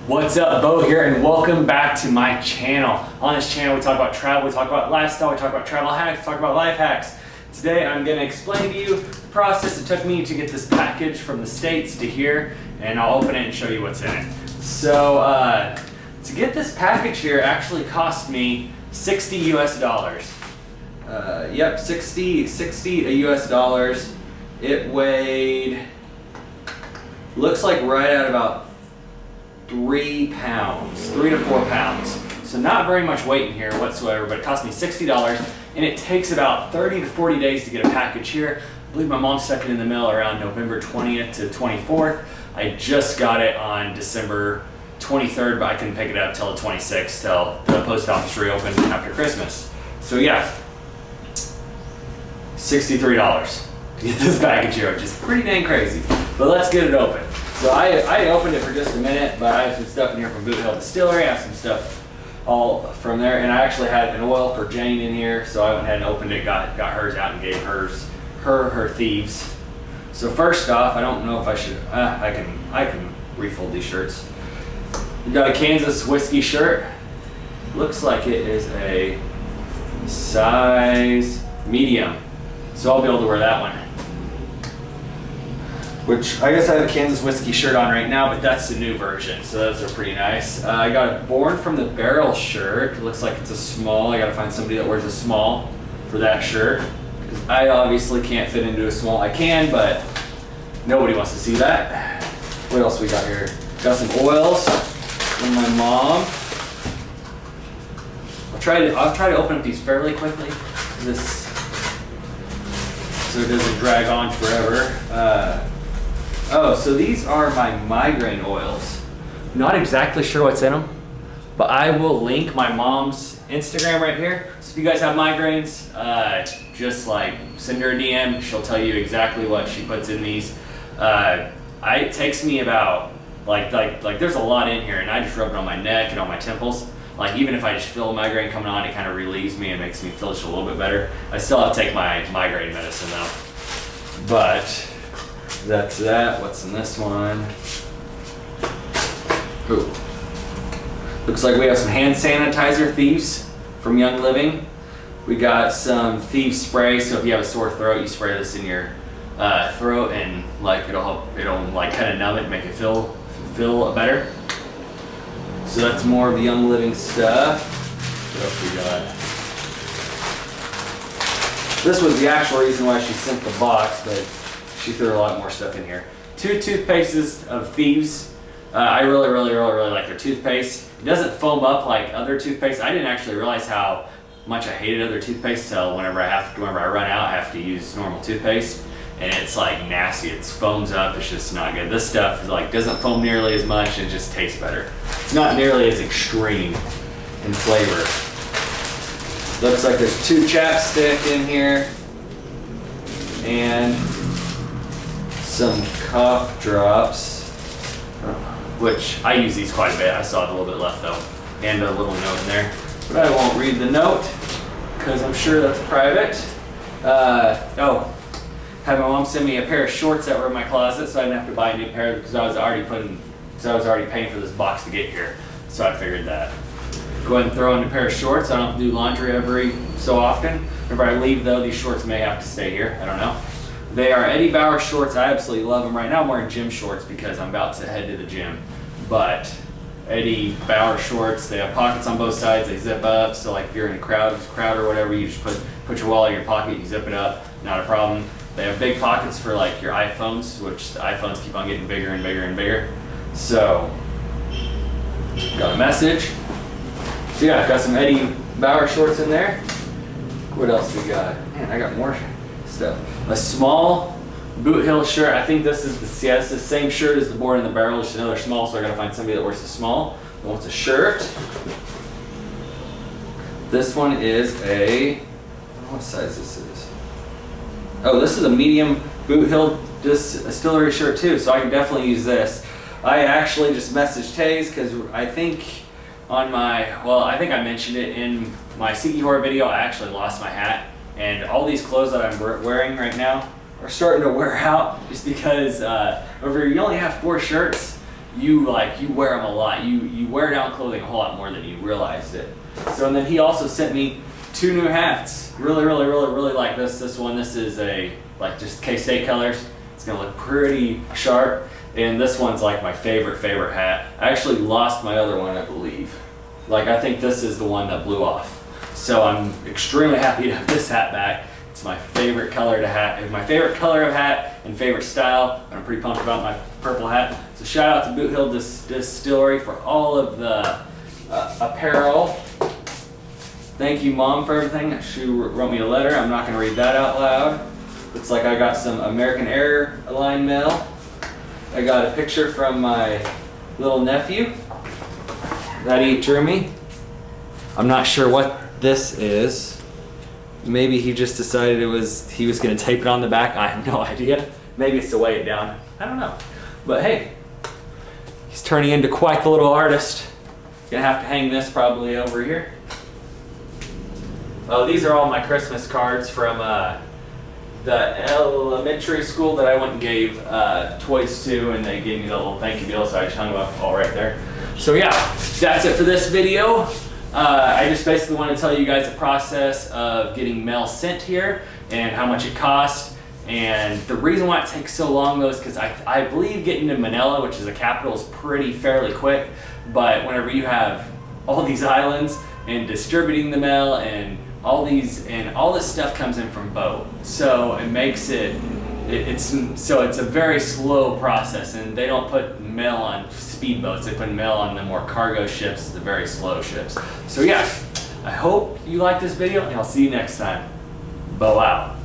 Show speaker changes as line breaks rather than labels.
What's up, Beau here, and welcome back to my channel. On this channel, we talk about travel, we talk about lifestyle, we talk about travel hacks, we talk about life hacks. Today, I'm going to explain to you the process it took me to get this package from the States to here, and I'll open it and show you what's in it. So, to get this package here actually cost me 60 US dollars. Yep, 60 US dollars. It weighed, looks like right at about 3 pounds, 3 to 4 pounds. So not very much weight in here whatsoever, but it cost me $60, and it takes about 30 to 40 days to get a package here. I believe my mom stuck it in the mail around November 20th to 24th. I just got it on December 23rd, but I couldn't pick it up till the 26th, till the post office reopened after Christmas. So yeah, $63 to get this package here, which is pretty dang crazy. But let's get it open. So I opened it for just a minute, but I have some stuff in here from Boot Distillery. I have some stuff all from there, and I actually had an oil for Jane in here, so I went ahead and opened it, got hers out, and gave her thieves. So first off, I don't know if I should. I can refold these shirts. We got a Kansas whiskey shirt. Looks like it is a size medium, so I'll be able to wear that one. Which, I guess I have a Kansas whiskey shirt on right now, but that's the new version, so those are pretty nice. I got a Born from the Barrel shirt. It looks like it's a small. I gotta find somebody that wears a small for that shirt, because I obviously can't fit into a small. I can, but nobody wants to see that. What else we got here? Got some oils from my mom. I'll try to open up these fairly quickly, so it doesn't drag on forever. Oh, so these are my migraine oils. Not exactly sure what's in them, but I will link my mom's Instagram right here. So if you guys have migraines, just like send her a DM. She'll tell you exactly what she puts in these. It takes me about, like there's a lot in here, and I just rub it on my neck and on my temples. Like, even if I just feel a migraine coming on, it kind of relieves me and makes me feel just a little bit better. I still have to take my migraine medicine though. But that's that. What's in this one? Ooh. Looks like we have some hand sanitizer, Thieves from Young Living. We got some Thieves spray, so if you have a sore throat, you spray this in your throat, and like it'll like kind of numb it and make it feel better. So that's more of the Young Living stuff. What else we got? This was the actual reason why she sent the box, but she threw a lot more stuff in here. 2 toothpastes of Thieves. I really like their toothpaste. It doesn't foam up like other toothpaste. I didn't actually realize how much I hated other toothpaste till whenever I run out, I have to use normal toothpaste, and it's like nasty. It foams up. It's just not good. This stuff is like doesn't foam nearly as much, and it just tastes better. It's not nearly as extreme in flavor. Looks like there's 2 chapstick in here, and some cough drops, which I use these quite a bit. I still have a little bit left though, and a little note in there, but I won't read the note because I'm sure that's private. Had my mom send me a pair of shorts that were in my closet, so I didn't have to buy a new pair because I was already paying for this box to get here. So I figured that. Go ahead and throw in a pair of shorts. I don't have to do laundry every so often. Whenever I leave though, these shorts may have to stay here. I don't know. They are Eddie Bauer shorts. I absolutely love them. Right now I'm wearing gym shorts because I'm about to head to the gym. But Eddie Bauer shorts, they have pockets on both sides. They zip up. So like if you're in a crowd or whatever, you just put your wallet in your pocket, you zip it up. Not a problem. They have big pockets for like your iPhones, which the iPhones keep on getting bigger and bigger and bigger. So, got a message. So yeah, I've got some Eddie Bauer shorts in there. What else we got? Man, I got more stuff. A small Boot Hill shirt. I think this is it's the same shirt as the Born in the Barrel, just another small, so I gotta find somebody that wears the small that wants a shirt. This one is I don't know what size this is. Oh, this is a medium Boot Hill Distillery shirt too, so I can definitely use this. I actually just messaged Taze because I think I mentioned it in my Siki Horror video. I actually lost my hat, and all these clothes that I'm wearing right now are starting to wear out just because you only have 4 shirts. you wear them a lot. You wear down clothing a whole lot more than you realized it. So, and then he also sent me 2 new hats. Really like this one. This is a just K-State colors. It's gonna look pretty sharp. And this one's like my favorite hat. I actually lost my other one, I believe. I think this is the one that blew off. So I'm extremely happy to have this hat back. It's my favorite color to hat, my favorite color of hat and favorite style. I'm pretty pumped about my purple hat. So shout out to Boot Hill Distillery for all of the apparel. Thank you, Mom, for everything. She wrote me a letter. I'm not gonna read that out loud. Looks like I got some American Airline mail. I got a picture from my little nephew that he drew me. I'm not sure what this is. Maybe he just decided he was gonna tape it on the back. I have no idea. Maybe it's to weigh it down. I don't know. But hey, he's turning into quite the little artist. Gonna have to hang this probably over here. Oh, these are all my Christmas cards from the elementary school that I went and gave toys to, and they gave me the little thank you deal, so I just hung them up all right there. So yeah, that's it for this video. I just basically want to tell you guys the process of getting mail sent here and how much it costs. And the reason why it takes so long though is because I believe getting to Manila, which is the capital, is fairly quick. But whenever you have all these islands and distributing the mail and all this stuff comes in from Beau, so it makes it's a very slow process, and they don't put mail on speedboats. They put mail on the more cargo ships, the very slow ships. So yeah, I hope you like this video, and I'll see you next time. Beau out.